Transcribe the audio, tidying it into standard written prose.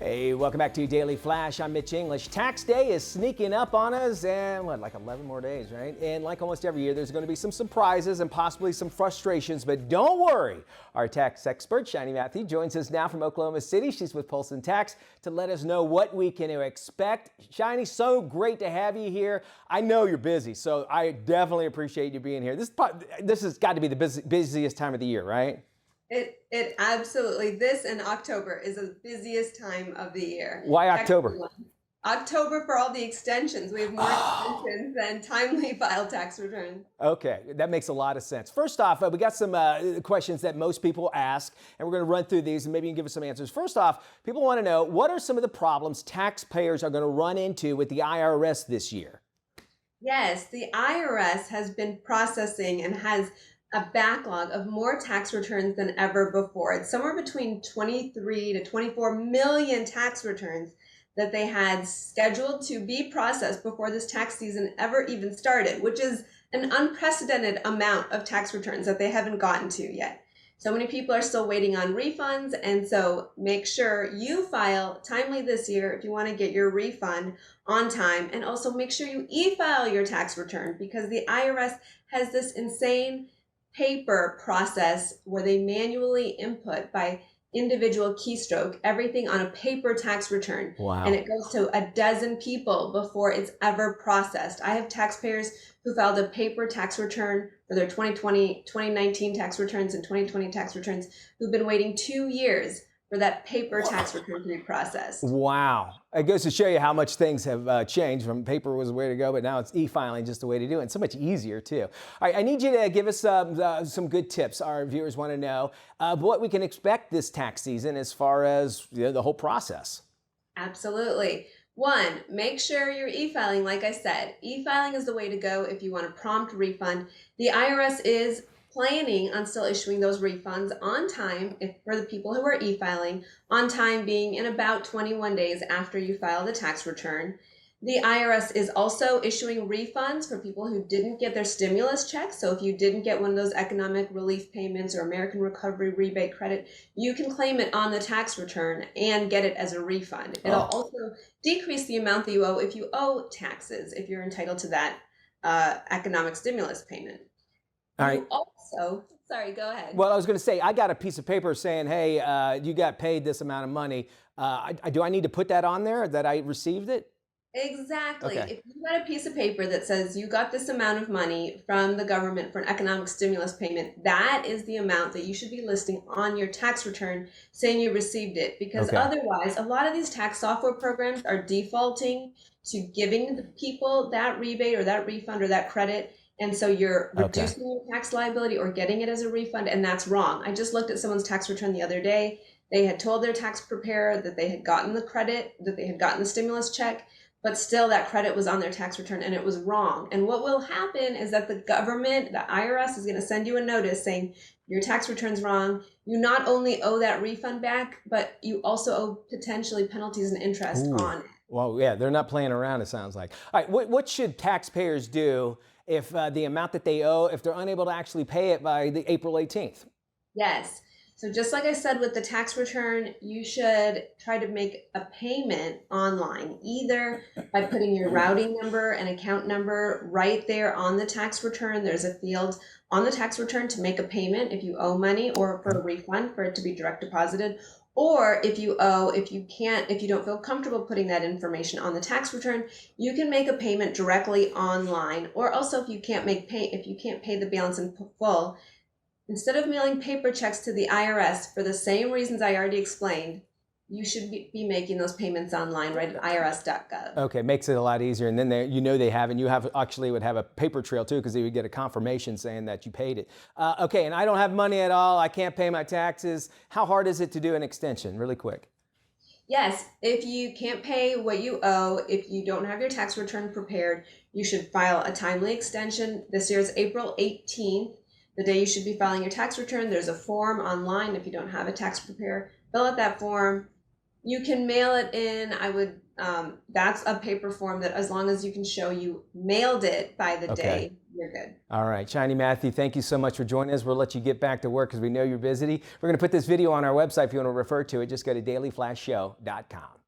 Hey, welcome back to Daily Flash. I'm Mitch English. Tax day is sneaking up on us, and like 11 more days, right? And like almost every year, there's going to be some surprises and possibly some frustrations, but don't worry. Our tax expert, Shiny MATHEW, joins us now from Oklahoma City. She's with Pulse and Tax to let us know what we can expect. Shiny, so great to have you here. I know you're busy, so I definitely appreciate you being here. This has got to be the busiest time of the year, right? It absolutely, this and October is the busiest time of the year. Why October? October for all the extensions. We have more extensions than timely filed tax returns. Okay, that makes a lot of sense. First off, we got some questions that most people ask, and we're going to run through these and maybe you can give us some answers. First off, people want to know, what are some of the problems taxpayers are going to run into with the IRS this year? Yes, the IRS has been processing and has a backlog of more tax returns than ever before. It's somewhere between 23 to 24 million tax returns that they had scheduled to be processed before this tax season ever even started, which is an unprecedented amount of tax returns that they haven't gotten to yet. So many people are still waiting on refunds, and so make sure you file timely this year if you want to get your refund on time, and also make sure you e-file your tax return, because the IRS has this insane paper process where they manually input by individual keystroke everything on a paper tax return. Wow. And it goes to a dozen people before it's ever processed. I have taxpayers who filed a paper tax return for their 2020, 2019 tax returns and 2020 tax returns who've been waiting 2 years for that paper tax return to be processed. Wow. It goes to show you how much things have changed. From paper was the way to go, but now it's e-filing just the way to do it. And so much easier, too. All right, I need you to give us some good tips. Our viewers want to know what we can expect this tax season as far as the whole process. Absolutely. One, make sure you're e-filing. Like I said, e-filing is the way to go if you want a prompt refund. The IRS is planning on still issuing those refunds on time for the people who are e-filing, on time being in about 21 days after you file the tax return. The IRS is also issuing refunds for people who didn't get their stimulus checks. So if you didn't get one of those economic relief payments or American Recovery Rebate Credit, you can claim it on the tax return and get it as a refund. It'll also decrease the amount that you owe if you owe taxes, if you're entitled to that economic stimulus payment. All right. Sorry, go ahead. Well, I was going to say, I got a piece of paper saying, hey, you got paid this amount of money. Do I need to put that on there, that I received it? Exactly. Okay. If you got a piece of paper that says you got this amount of money from the government for an economic stimulus payment, that is the amount that you should be listing on your tax return saying you received it. Because otherwise, a lot of these tax software programs are defaulting to giving the people that rebate or that refund or that credit. And so you're reducing your tax liability or getting it as a refund, and that's wrong. I just looked at someone's tax return the other day. They had told their tax preparer that they had gotten the credit, that they had gotten the stimulus check, but still that credit was on their tax return and it was wrong. And what will happen is that the government, the IRS, is going to send you a notice saying your tax return's wrong. You not only owe that refund back, but you also owe potentially penalties and interest on it. Well, yeah, they're not playing around, it sounds like. All right, what should taxpayers do if the amount that they owe, if they're unable to actually pay it by the April 18th? Yes. So just like I said with the tax return, you should try to make a payment online, either by putting your routing number and account number right there on the tax return. There's a field on the tax return to make a payment if you owe money, or for a refund for it to be direct deposited. Or if you owe, if you don't feel comfortable putting that information on the tax return, you can make a payment directly online. Or also if you can't pay the balance in full, instead of mailing paper checks to the IRS for the same reasons I already explained, you should be making those payments online right at irs.gov. Okay, makes it a lot easier. And then they have, and you would have a paper trail too, because they would get a confirmation saying that you paid it. Okay, and I don't have money at all. I can't pay my taxes. How hard is it to do an extension? Really quick. Yes, if you can't pay what you owe, if you don't have your tax return prepared, you should file a timely extension. This year is April 18th. The day you should be filing your tax return. There's a form online if you don't have a tax preparer. Fill out that form, You can mail it in. I would, that's a paper form that as long as you can show you mailed it by the day, you're good. All right, Shiny Matthew, thank you so much for joining us. We'll let you get back to work because we know you're busy. We're going to put this video on our website if you want to refer to it. Just go to dailyflashshow.com.